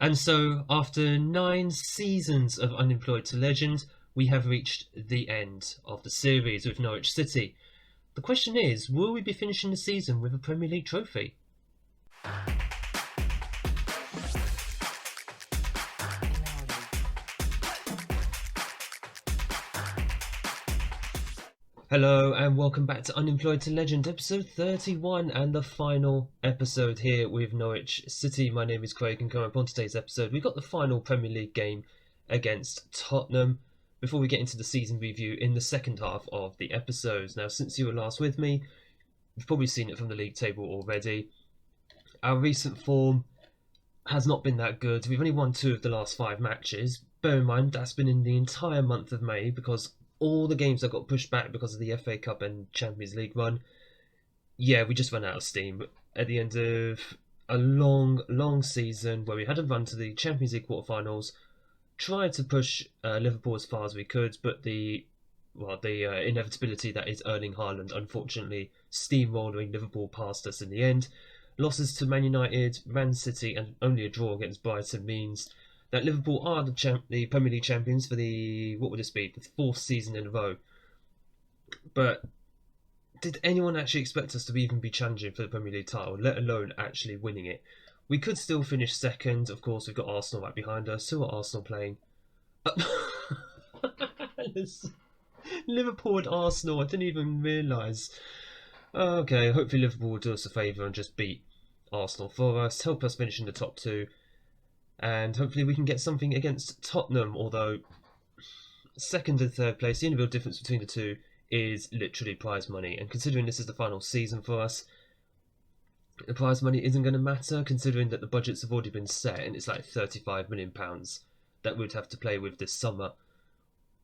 And so, after 9 seasons of Unemployed to Legend, we have reached the end of the series with Norwich City. The question is, will we be finishing the season with a Premier League trophy? Hello and welcome back to Unemployed to Legend, episode 31 and the final episode here with Norwich City. My name is Craig and coming up on today's episode we've got the final Premier League game against Tottenham before we get into the season review in the second half of the episodes. Now, since you were last with me, you've probably seen it from the league table already. Our recent form has not been that good. We've only won 2 of the last 5 matches. Bear in mind that's been in the entire month of May because all the games that got pushed back because of the FA Cup and Champions League run. Yeah, we just ran out of steam at the end of a long season where we had a run to the Champions League quarterfinals, tried to push Liverpool as far as we could, but the inevitability that is Erling Haaland unfortunately steamrolling Liverpool past us in the end. Losses to Man United, Man City and only a draw against Brighton means that Liverpool are the Premier League champions for the 4th season in a row. But did anyone actually expect us to even be challenging for the Premier League title, let alone actually winning it? We could still finish second. Of course, we've got Arsenal right behind us. Who are Arsenal playing? Liverpool and Arsenal, I didn't even realise. Okay, hopefully Liverpool will do us a favour and just beat Arsenal for us, help us finish in the top 2. And hopefully we can get something against Tottenham, although second and third place, the only real difference between the two is literally prize money. And considering this is the final season for us, the prize money isn't going to matter, considering that the budgets have already been set and it's like £35 million that we'd have to play with this summer,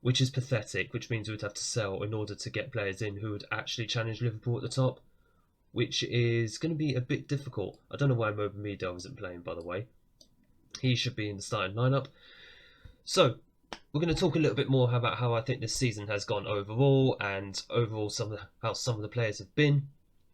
which is pathetic, which means we'd have to sell in order to get players in who would actually challenge Liverpool at the top, which is going to be a bit difficult. I don't know why Mobamidel isn't playing, by the way. He should be in the starting lineup. So, we're going to talk a little bit more about how I think this season has gone overall, and overall how some of the players have been.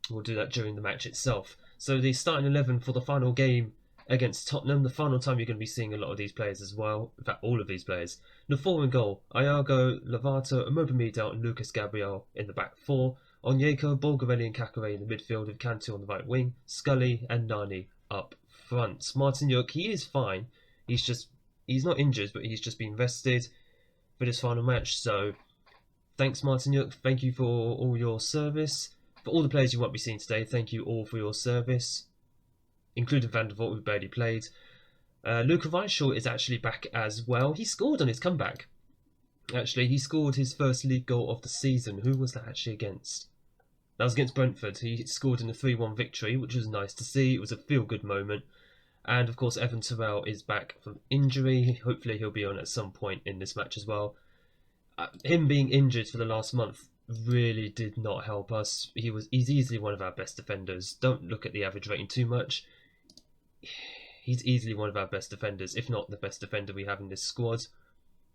We'll do that during the match itself. So the starting 11 for the final game against Tottenham, the final time you're going to be seeing a lot of these players as well. In fact, all of these players. The 4 in goal, Iago, Lovato, Mobamidel and Lucas Gabriel in the back 4. Onyeka, Bulgarelli and Kakare in the midfield with Kanté on the right wing. Scully and Nani up front. Martin Yook, he is fine. He's not injured, but he's just been rested for this final match. So thanks, Martin Yook. Thank you for all your service. For all the players you won't be seeing today, thank you all for your service, including Van der Vaart, who barely played. Luca Reichel is actually back as well. He scored on his comeback. Actually, he scored his first league goal of the season. Who was that actually against? That was against Brentford. He scored in a 3-1 victory, which was nice to see. It was a feel-good moment. And, of course, Evan Terrell is back from injury. Hopefully he'll be on at some point in this match as well. Him being injured for the last month really did not help us. He's easily one of our best defenders. Don't look at the average rating too much. He's easily one of our best defenders, if not the best defender we have in this squad.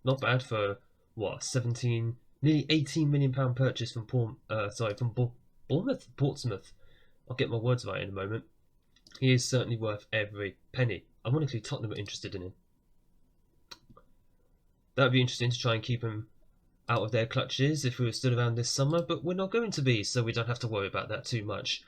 Not bad for, 17, nearly £18 million purchase from Portsmouth. I'll get my words right in a moment. He is certainly worth every penny. Ironically, Tottenham are interested in him. That would be interesting to try and keep him out of their clutches if we were still around this summer, but we're not going to be, so we don't have to worry about that too much.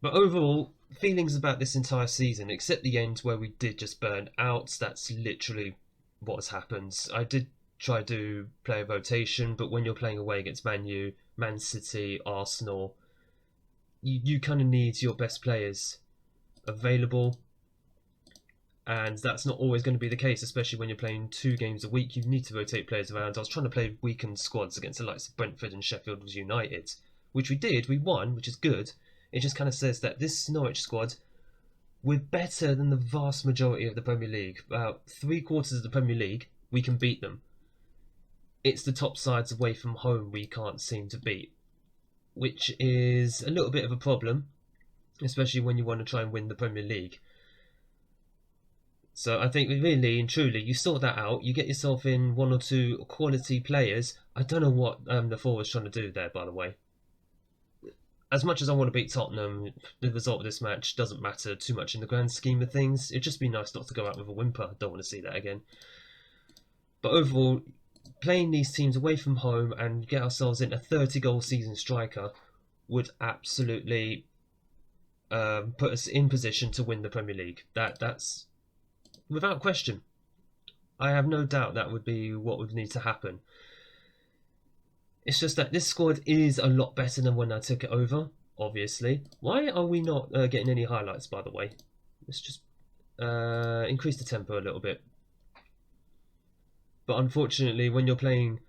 But overall, feelings about this entire season, except the end where we did just burn out, that's literally what has happened. I did try to play a rotation, but when you're playing away against Man U, Man City, Arsenal, you kind of need your best players available, and that's not always going to be the case, especially when you're playing 2 games a week. You need to rotate players around. I was trying to play weakened squads against the likes of Brentford and Sheffield United, which we did. We won, which is good. It just kind of says that this Norwich squad, we're better than the vast majority of the Premier League. About 3/4 of the Premier League, we can beat them. It's the top sides away from home we can't seem to beat, which is a little bit of a problem, especially when you want to try and win the Premier League. So I think really and truly, you sort that out, you get yourself in 1 or 2 quality players. I don't know what the forward's trying to do there, by the way. as much as I want to beat Tottenham, the result of this match doesn't matter too much in the grand scheme of things. It'd just be nice not to go out with a whimper. I don't want to see that again. But overall, playing these teams away from home and get ourselves in a 30-goal season striker would absolutely put us in position to win the Premier League. That's without question. I have no doubt that would be what would need to happen. It's just that this squad is a lot better than when I took it over, obviously. Why are we not getting any highlights, by the way? Let's just increase the tempo a little bit. But unfortunately, when you're playing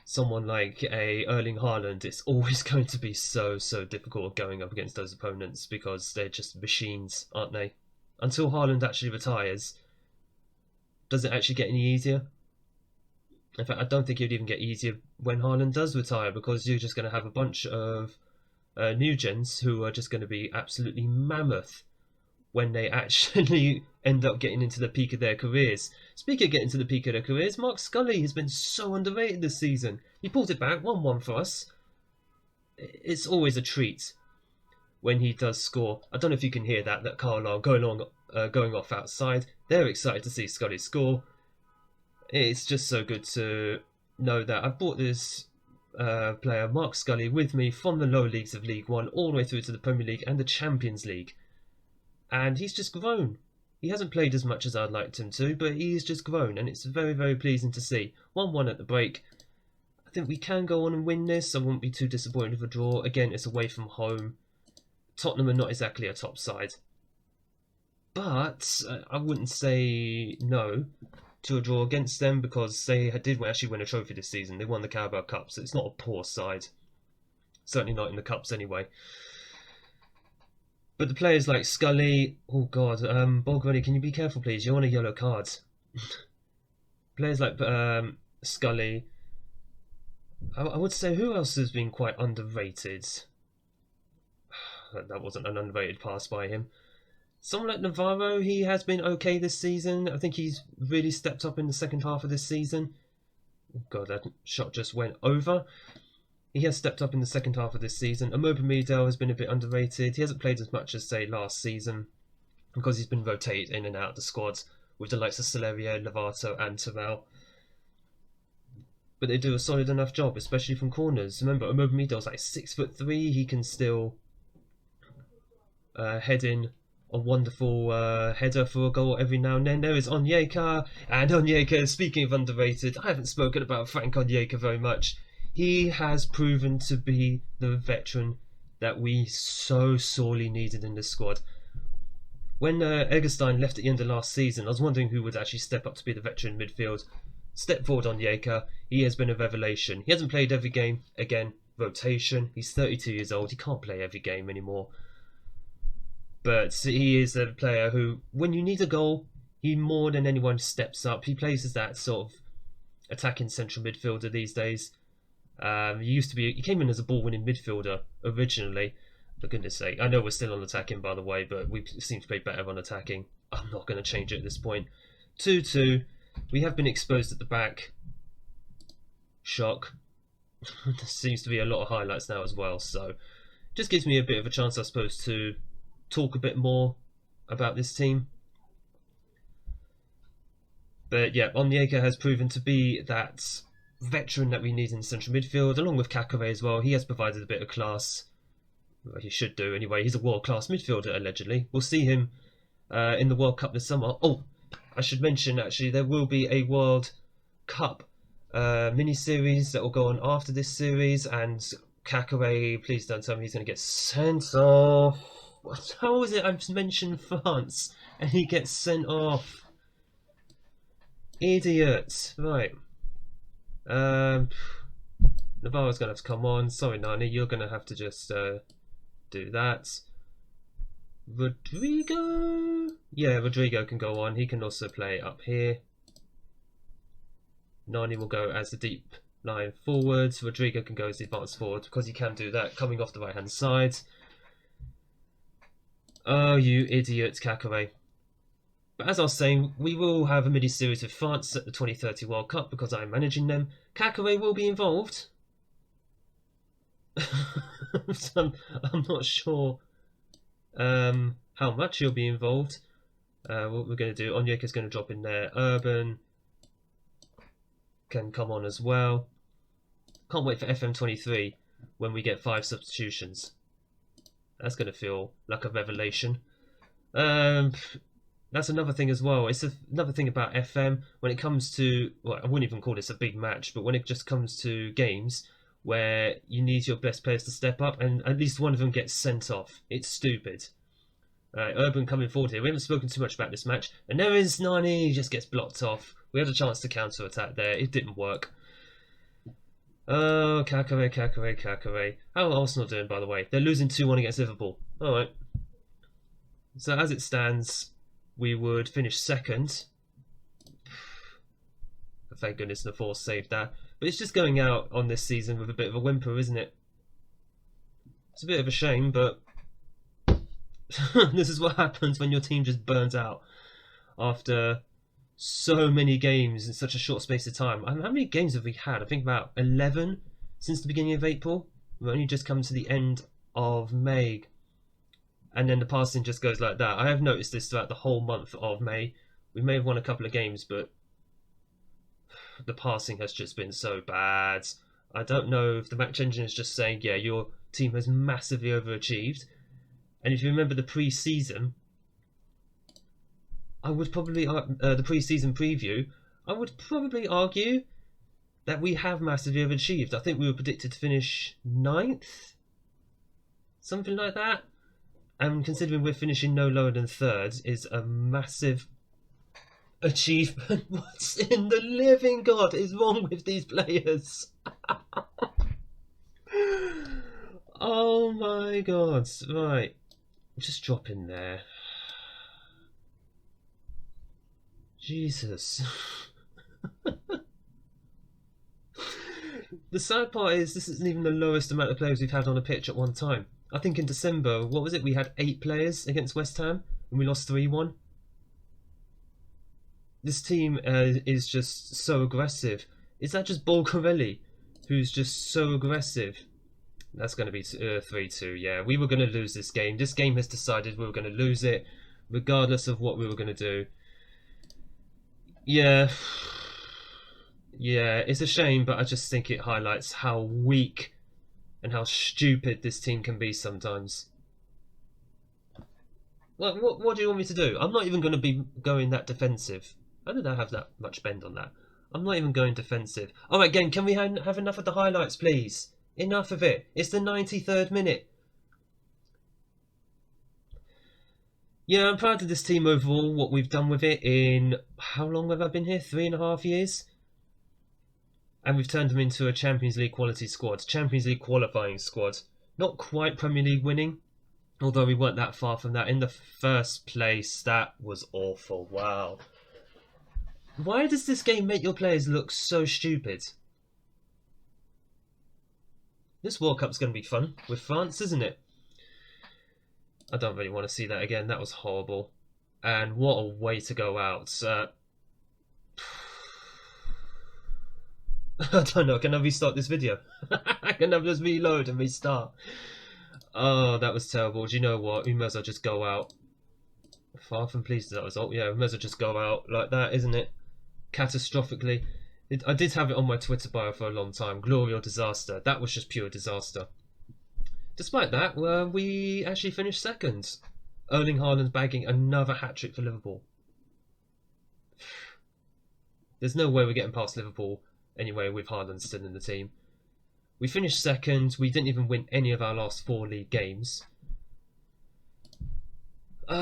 someone like a Erling Haaland, it's always going to be so difficult going up against those opponents because they're just machines, aren't they? Until Haaland actually retires, does it actually get any easier? In fact, I don't think it would even get easier when Haaland does retire, because you're just going to have a bunch of new gens who are just going to be absolutely mammoth when they actually end up getting into the peak of their careers. Speaking of getting to the peak of their careers, Mark Scully has been so underrated this season. He pulled it back, 1-1 for us. It's always a treat when he does score. I don't know if you can hear that Carlisle going off outside. They're excited to see Scully score. It's just so good to know that I've brought this player, Mark Scully, with me from the lower leagues of League One all the way through to the Premier League and the Champions League. And he's just grown. He hasn't played as much as I'd liked him to, but he's just grown, and it's very pleasing to see. 1-1 at the break. I think we can go on and win this. I wouldn't be too disappointed with a draw. Again, it's away from home. Tottenham are not exactly a top side. But I wouldn't say no to a draw against them, because they did actually win a trophy this season. They won the Carabao Cup, so it's not a poor side. Certainly not in the Cups anyway. But the players like Scully... Oh god, Bolgarelli, can you be careful please? You're on a yellow card. Players like Scully... I would say, who else has been quite underrated? That wasn't an underrated pass by him. Someone like Navarro, he has been okay this season. I think he's really stepped up in the second half of this season. Oh god, that shot just went over. He has stepped up in the second half of this season. Amoba has been a bit underrated. He hasn't played as much as, say, last season, because he's been rotated in and out of the squads with the likes of Celerio, Lovato and Terrell. But they do a solid enough job, especially from corners. Remember, Amoba like 6'3". He can still head in a wonderful header for a goal every now and then. There is Onyeka, and Onyeka, speaking of underrated, I haven't spoken about Frank Onyeka very much. He has proven to be the veteran that we so sorely needed in this squad. When Eggestein left at the end of last season, I was wondering who would actually step up to be the veteran midfield. Step forward Onyeka. He has been a revelation. He hasn't played every game. Again, rotation. He's 32 years old. He can't play every game anymore. But he is a player who, when you need a goal, he more than anyone steps up. He plays as that sort of attacking central midfielder these days. He came in as a ball-winning midfielder originally. For goodness sake, I know we're still on attacking, by the way, but we seem to play better on attacking. I'm not going to change it at this point. 2-2. We have been exposed at the back. Shock. There seems to be a lot of highlights now as well, so just gives me a bit of a chance, I suppose, to talk a bit more about this team. But yeah, Onyeka has proven to be that veteran that we need in central midfield, along with Kakare as well. He has provided a bit of class. Well, he should do anyway. He's a world-class midfielder, allegedly. We'll see him in the World Cup this summer. Oh, I should mention, actually, there will be a World Cup mini-series that will go on after this series, and Kakare, please don't tell me he's going to get sent off. How is it I've mentioned France and he gets sent off? Idiot. Right. Navarro's going to have to come on. Sorry, Nani, you're going to have to just do that. Rodrigo? Yeah, Rodrigo can go on. He can also play up here. Nani will go as the deep line forwards. Rodrigo can go as the advanced forward, because he can do that coming off the right hand side. Oh, you idiot, Kakare. But as I was saying, we will have a mini-series with France at the 2030 World Cup because I'm managing them. Kakare will be involved. So I'm not sure how much he'll be involved. What we're going to do, Onyeka's going to drop in there. Urban can come on as well. Can't wait for FM23 when we get 5 substitutions. That's going to feel like a revelation. That's another thing as well. It's another thing about FM when it comes to, well, I wouldn't even call this a big match, but when it just comes to games where you need your best players to step up and at least one of them gets sent off. It's stupid. Urban coming forward here. We haven't spoken too much about this match. And there is Nani, he just gets blocked off. We had a chance to counter-attack there. It didn't work. Oh, Kakare. How are Arsenal doing, by the way? They're losing 2-1 against Liverpool. Alright. So as it stands, we would finish second. Thank goodness the force saved that. But it's just going out on this season with a bit of a whimper, isn't it? It's a bit of a shame, but this is what happens when your team just burns out after so many games in such a short space of time. How many games have we had? I think about 11 since the beginning of April. We've only just come to the end of May. And then the passing just goes like that. I have noticed this throughout the whole month of May. We may have won a couple of games, but the passing has just been so bad. I don't know if the match engine is just saying, yeah, your team has massively overachieved. And if you remember the pre-season, I would probably, the pre-season preview, I would probably argue that we have massively overachieved. I think we were predicted to finish 9th, something like that. And considering we're finishing no lower than 3rd is a massive achievement. What's in the living God is wrong with these players? Oh my God. Right. Just drop in there. Jesus. The sad part is this isn't even the lowest amount of players we've had on a pitch at one time. I think in December, what was it? We had 8 players against West Ham and we lost 3-1. This team is just so aggressive. Is that just Bolcarelli who's just so aggressive? That's going to be 3-2, yeah. We were going to lose this game. This game has decided we were going to lose it, regardless of what we were going to do. Yeah. Yeah, it's a shame, but I just think it highlights how weak and how stupid this team can be sometimes. What do you want me to do? I'm not even going to be going that defensive. I don't have that much bend on that. I'm not even going defensive. Alright, again, can we have enough of the highlights, please? Enough of it. It's the 93rd minute. Yeah, I'm proud of this team overall, what we've done with it in... How long have I been here? 3.5 years? And we've turned them into a Champions League quality squad. Champions League qualifying squad. Not quite Premier League winning. Although we weren't that far from that. In the first place, that was awful. Wow. Why does this game make your players look so stupid? This World Cup's going to be fun with France, isn't it? I don't really want to see that again. That was horrible. And what a way to go out. I don't know. Can I restart this video? Can I just reload and restart? Oh, that was terrible. Do you know what? We may as well just go out. Far from pleased with that result. Yeah, we may as well just go out like that, isn't it? Catastrophically. I did have it on my Twitter bio for a long time. Glory or disaster. That was just pure disaster. Despite that, we actually finished second. Erling Haaland bagging another hat-trick for Liverpool. There's no way we're getting past Liverpool anyway with Haaland still in the team. We finished second. We didn't even win any of our last 4 league games. Do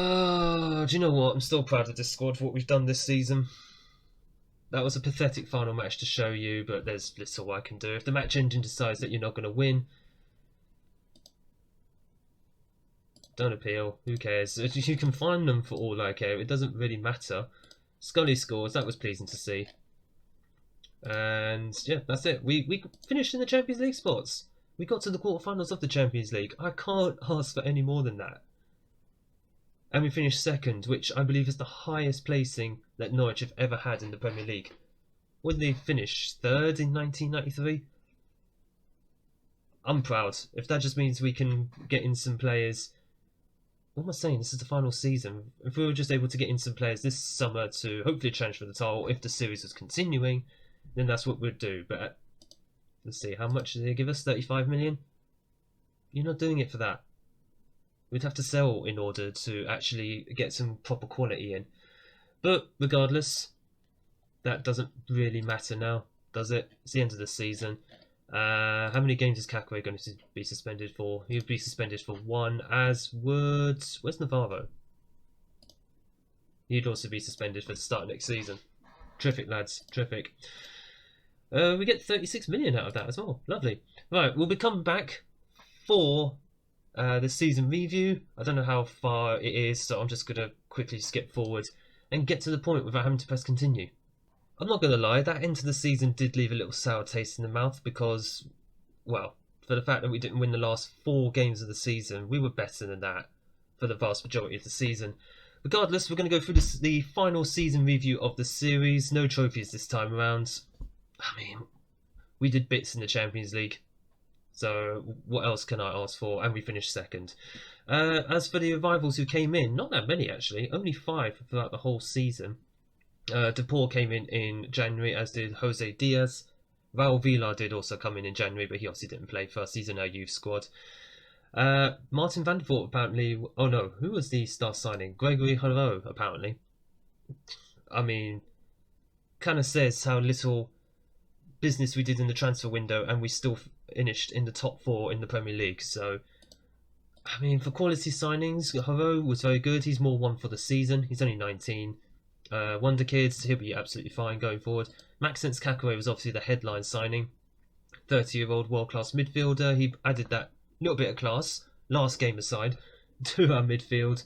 you know what? I'm still proud of this squad for what we've done this season. That was a pathetic final match to show you, but there's little I can do. If the match engine decides that you're not going to win, don't appeal. Who cares? You can find them for all I care. It doesn't really matter. Scully scores. That was pleasing to see. And yeah, that's it. We finished in the Champions League spots. We got to the quarterfinals of the Champions League. I can't ask for any more than that. And we finished second, which I believe is the highest placing that Norwich have ever had in the Premier League. When did they finish? 3rd in 1993? I'm proud. If that just means we can get in some players. What am I saying? This is the final season. If we were just able to get in some players this summer to hopefully challenge for the title, if the series was continuing, then that's what we'd do. But let's see, how much did they give us? 35 million? You're not doing it for that. We'd have to sell in order to actually get some proper quality in. But regardless, that doesn't really matter now, does it? It's the end of the season. How many games is Kakwe going to be suspended for? He would be suspended for 1, as would... Where's Navarro? He'd also be suspended for the start of next season. Terrific, lads. Terrific. We get 36 million out of that as well. Lovely. Right, we'll be coming back for the season review. I don't know how far it is, so I'm just going to quickly skip forward and get to the point without having to press continue. I'm not going to lie, that end of the season did leave a little sour taste in the mouth because, well, for the fact that we didn't win the last 4 games of the season, we were better than that for the vast majority of the season. Regardless, we're going to go through the final season review of the series. No trophies this time around. I mean, we did bits in the Champions League, so what else can I ask for? And we finished second. As for the rivals who came in, not that many actually, only 5 throughout the whole season. Depor came in January, as did Jose Diaz. Raul Villar did also come in January, but he obviously didn't play first. He's in our youth squad. Martin van der Voort apparently... Oh no, who was the star signing? Gregory Haro, apparently. I mean, kind of says how little business we did in the transfer window, and we still finished in the top 4 in the Premier League. So, I mean, for quality signings, Haro was very good. He's more one for the season. He's only 19. Wonder Kids, he'll be absolutely fine going forward. Maxence Kakwe was obviously the headline signing. 30-year-old world-class midfielder. He added that little bit of class, last game aside, to our midfield.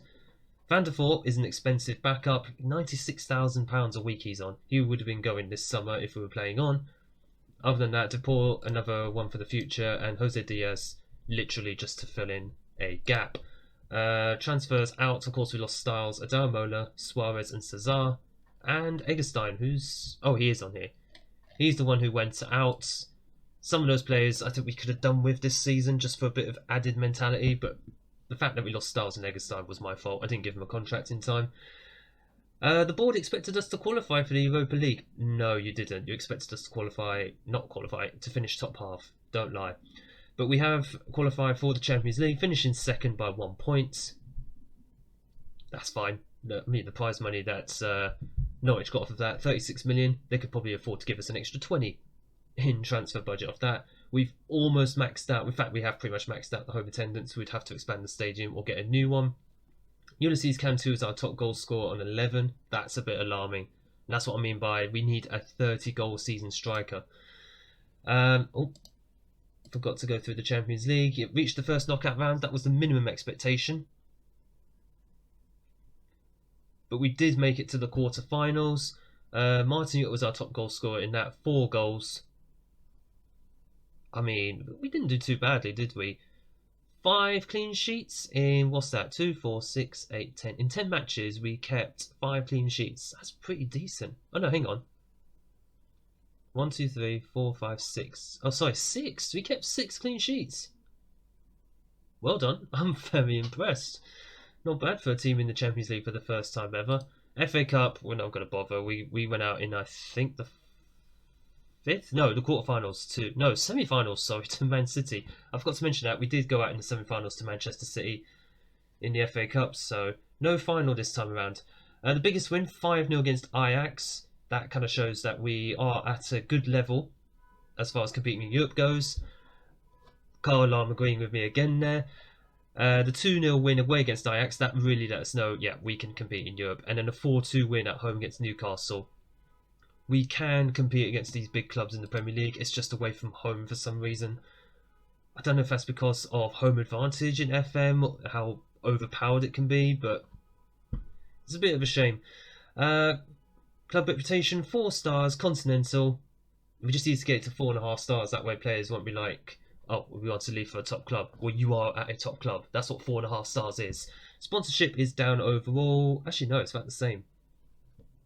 Van der Voort is an expensive backup. £96,000 a week he's on. He would have been going this summer if we were playing on. Other than that, Depor, another one for the future, and Jose Diaz, literally just to fill in a gap. Transfers out, of course, we lost Styles, Adamola, Suarez, and Cesar, and Eggestein, who's... Oh, he is on here. He's the one who went out. Some of those players I think we could have done with this season just for a bit of added mentality, but the fact that we lost Styles and Eggestein was my fault. I didn't give him a contract in time. The board expected us to qualify for the Europa League. No, you didn't. You expected us to qualify, not qualify, to finish top half. Don't lie. But we have qualified for the Champions League, finishing second by 1 point. That's fine. I mean, the prize money that Norwich got off of that, 36 million, they could probably afford to give us an extra 20 in transfer budget off that. We've almost maxed out. In fact, we have pretty much maxed out the home attendance. We'd have to expand the stadium or get a new one. Ulysses Cantu is our top goal scorer on 11. That's a bit alarming. And that's what I mean by we need a 30-goal season striker. Forgot to go through the Champions League. It reached the first knockout round. That was the minimum expectation. But we did make it to the quarterfinals. Martin was our top goal scorer in that, 4 goals. I mean, we didn't do too badly, did we? 5 clean sheets in, what's that, 2, 4, 6, 8, 10. In 10 matches, we kept 5 clean sheets. That's pretty decent. Oh no, hang on. 1, 2, 3, 4, 5, 6. Oh, sorry, 6. We kept 6 clean sheets. Well done. I'm very impressed. Not bad for a team in the Champions League for the first time ever. FA Cup, we're not going to bother. We went out in, I think, the 5th? No, the quarterfinals to... No, semi-finals, sorry, to Man City. I forgot to mention that. We did go out in the semi-finals to Manchester City in the FA Cup, so no final this time around. The biggest win, 5-0 against Ajax. That kind of shows that we are at a good level as far as competing in Europe goes. Carl Alarm agreeing with me again there. The 2-0 win away against Ajax, that really let us know, yeah, we can compete in Europe. And then a 4-2 win at home against Newcastle. We can compete against these big clubs in the Premier League. It's just away from home for some reason. I don't know if that's because of home advantage in FM, how overpowered it can be, but it's a bit of a shame. Club reputation, 4 stars, continental. We just need to get it to 4.5 stars. That way players won't be like, oh, we want to leave for a top club. Well, you are at a top club. That's what 4.5 stars is. Sponsorship is down overall. Actually, no, it's about the same.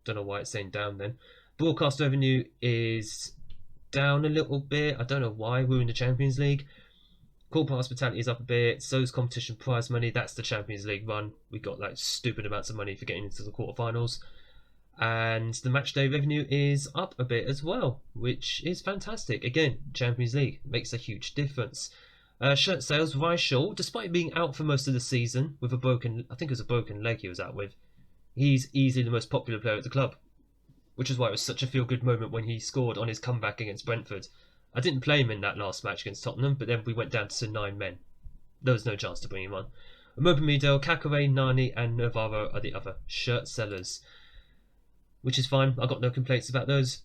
Don't know why it's saying down then. Broadcast revenue is down a little bit. I don't know why. We're in the Champions League. Corporate hospitality is up a bit. So's competition prize money. That's the Champions League run. We got like stupid amounts of money for getting into the quarterfinals. And the match day revenue is up a bit as well, which is fantastic. Again, Champions League makes a huge difference. Shirt sales, Reichel, despite being out for most of the season with a broken, I think it was a broken leg he was out with, he's easily the most popular player at the club, which is why it was such a feel-good moment when he scored on his comeback against Brentford. I didn't play him in that last match against Tottenham, but then we went down to 9 men. There was no chance to bring him on. Mobamido, Kakare, Nani, and Navarro are the other shirt sellers, which is fine. I got no complaints about those.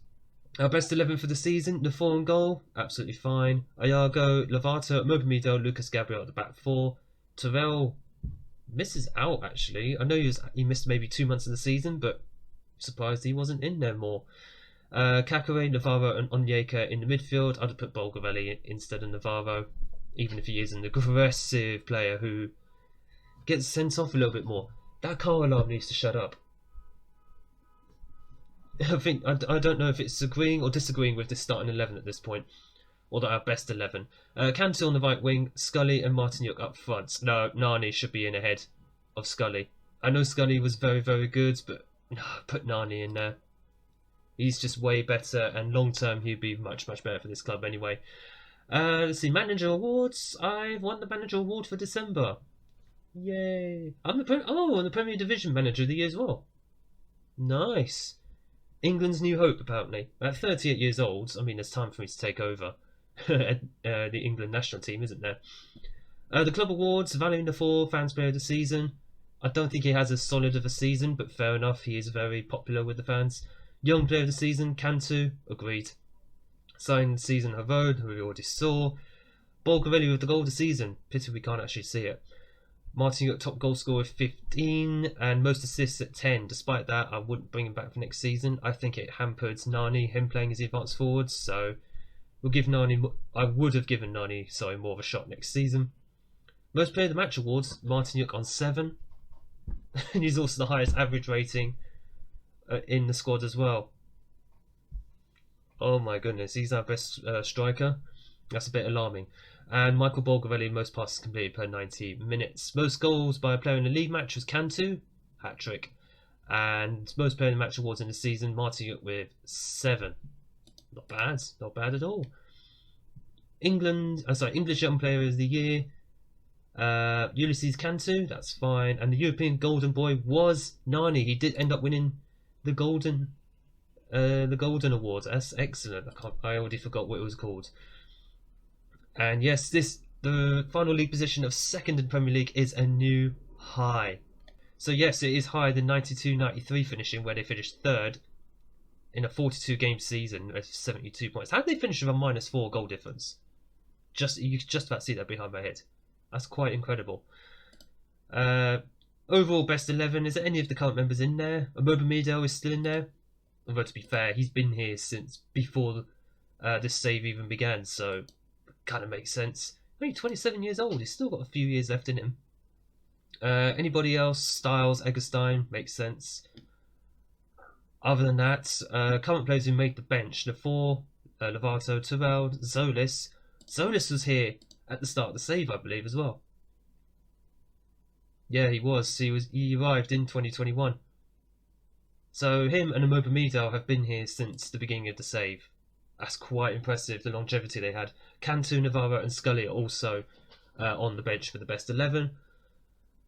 Our best 11 for the season, the 4 in goal, absolutely fine. Ayago, Lovato, Mobamido, Lucas Gabriel at the back 4. Terrell misses out, actually. I know he missed maybe 2 months of the season, but surprised he wasn't in there more. Kakare, Navarro, and Onyeka in the midfield. I'd have put Bolgarelli instead of Navarro, even if he is an aggressive player who gets sent off a little bit more. That car alarm needs to shut up. I don't know if it's agreeing or disagreeing with this starting 11 at this point, or that our best 11. Cantu on the right wing, Scully and Martinyuk up front. No, Nani should be in ahead of Scully. I know Scully was very, very good, but no, put Nani in there. He's just way better, and long term he'd be much, much better for this club anyway. Let's see, manager awards. I've won the manager award for December. Yay! I'm the Premier Division manager of the year as well. Nice. England's new hope, apparently. At 38 years old, I mean, there's time for me to take over the England national team, isn't there? The club awards, valuing the 4, fans player of the season. I don't think he has as solid of a season, but fair enough, he is very popular with the fans. Young player of the season, Cantu, agreed. Signed season, Havod, who we already saw. Bolgarelli with the goal of the season. Pity we can't actually see it. Martin got top goal scorer with 15 and most assists at 10. Despite that, I wouldn't bring him back for next season. I think it hampered Nani, him playing as the advanced forward. So we'll give Nani. I would have given Nani, more of a shot next season. Most player of the match awards, Martinyuk on 7, and he's also the highest average rating in the squad as well. Oh my goodness, he's our best striker. That's a bit alarming. And Michael Bolgarelli, most passes completed per 90 minutes. Most goals by a player in the league match was Cantu, hat-trick. And most player in the match awards in the season, Martinyuk with 7. Not bad at all. English Young Player of the Year, Ulysses Cantu, that's fine. And the European Golden Boy was Nani. He did end up winning the Golden Award. That's excellent. I already forgot what it was called. And yes, the final league position of 2nd in Premier League is a new high. So yes, it is higher than 92-93 finishing, where they finished 3rd in a 42 game season with 72 points. How did they finish with a -4 goal difference? You could just about see that behind my head. That's quite incredible. Overall best 11, is there any of the current members in there? Mobamido is still in there. Although to be fair, he's been here since before this save even began, so kind of makes sense. Only 27 years old, he's still got a few years left in him. Anybody else? Styles, Eggestein, makes sense. Other than that, current players who made the bench, the 4, Lovato, Terrell, Zolis. Zolis was here at the start of the save, I believe, as well. Yeah, he was. He arrived in 2021. So him and Mobamido have been here since the beginning of the save. That's quite impressive, the longevity they had. Cantu, Navarro and Scully are also on the bench for the best 11.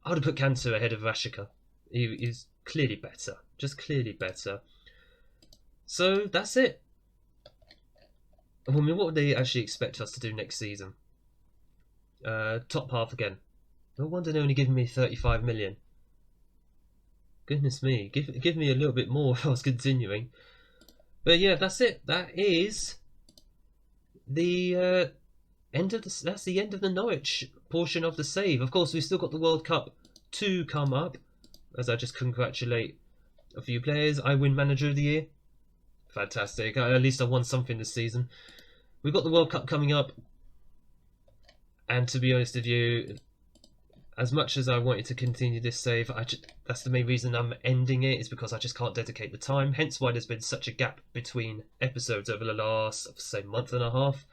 I would have put Cantu ahead of Rashika. He's clearly better. Just clearly better. So that's it. I mean, what would they actually expect us to do next season? Top half again. No wonder they're only giving me 35 million. Goodness me, give me a little bit more if I was continuing. But yeah, that's it. That is the end of the. That's the end of the Norwich portion of the save. Of course, we've still got the World Cup to come up. As I just congratulate a few players. I win Manager of the Year. Fantastic. At least I won something this season. We've got the World Cup coming up. And to be honest with you, as much as I wanted to continue this save, that's the main reason I'm ending it, is because I just can't dedicate the time. Hence why there's been such a gap between episodes over the last, say, month and a half.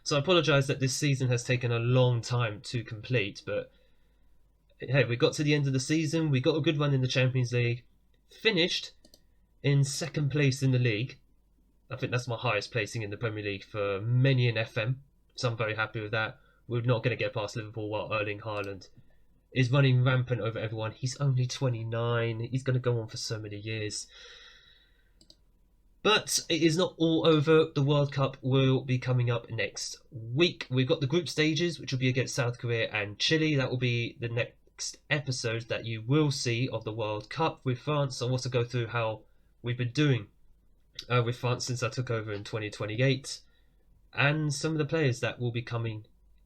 So I apologise that this season has taken a long time to complete, but hey, we got to the end of the season, we got a good run in the Champions League, finished in second place in the league. I think that's my highest placing in the Premier League for many an FM, so I'm very happy with that. We're not going to get past Liverpool while Erling Haaland is running rampant over everyone. He's only 29, he's going to go on for so many years. But it is not all over. The World Cup will be coming up next week. We've got the group stages, which will be against South Korea and Chile. That will be the next episode that you will see of the World Cup with France. I'll also go through how we've been doing with France since I took over in 2028, and some of the players that will be coming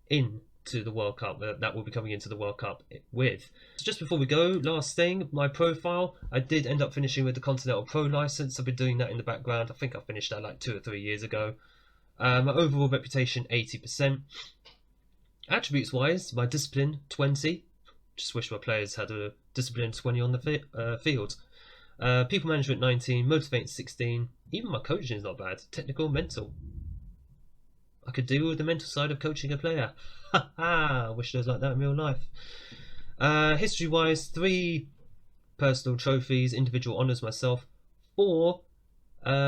in to the World Cup, that will be coming into the World Cup with. So just before we go, last thing, my profile, I did end up finishing with the Continental Pro license. I've been doing that in the background. I think I finished that like 2 or 3 years ago. My overall reputation 80%. Attributes wise, my discipline 20. Just wish my players had a discipline 20 on the field. People management 19, motivating 16. Even my coaching is not bad. Technical, mental. I could do with the mental side of coaching a player. I wish there was like that in real life. History wise, 3 personal trophies, individual honours myself, 4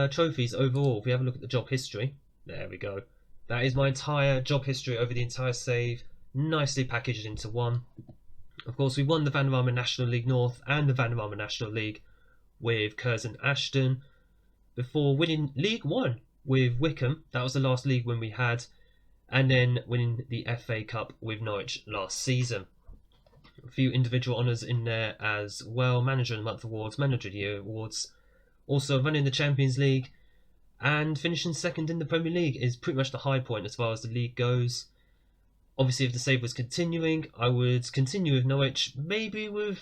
trophies overall. If we have a look at the job history, there we go. That is my entire job history over the entire save, nicely packaged into one. Of course, we won the Vanarama National League North and the Vanarama National League with Curzon Ashton before winning League One with Wickham. That was the last league win we had, and then winning the FA Cup with Norwich last season. A few individual honours in there as well. Manager of the Month awards, Manager of the Year awards. Also running the Champions League and finishing second in the Premier League is pretty much the high point as far as the league goes. Obviously, if the save was continuing, I would continue with Norwich, maybe with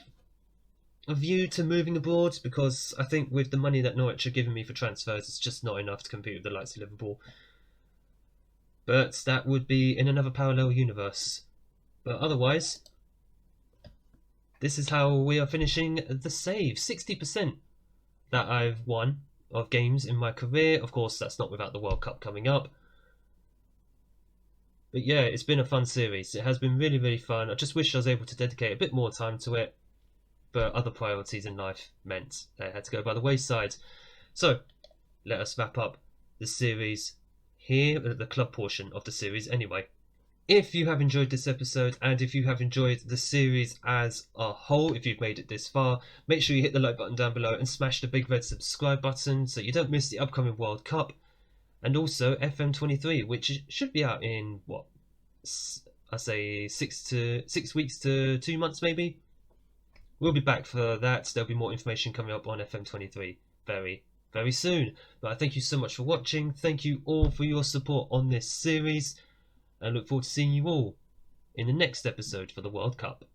a view to moving abroad, because I think with the money that Norwich are giving me for transfers, it's just not enough to compete with the likes of Liverpool. But that would be in another parallel universe. But otherwise, this is how we are finishing the save. 60% that I've won of games in my career. Of course, that's not without the World Cup coming up. But yeah, it's been a fun series. It has been really, really fun. I just wish I was able to dedicate a bit more time to it, but other priorities in life meant they had to go by the wayside. So, let us wrap up the series here, the club portion of the series anyway. If you have enjoyed this episode, and if you have enjoyed the series as a whole, if you've made it this far, make sure you hit the like button down below and smash the big red subscribe button so you don't miss the upcoming World Cup. And also FM23, which should be out in, what, I say 6 weeks to 2 months maybe? We'll be back for that. There'll be more information coming up on FM23 very, very soon. But I thank you so much for watching. Thank you all for your support on this series. And look forward to seeing you all in the next episode for the World Cup.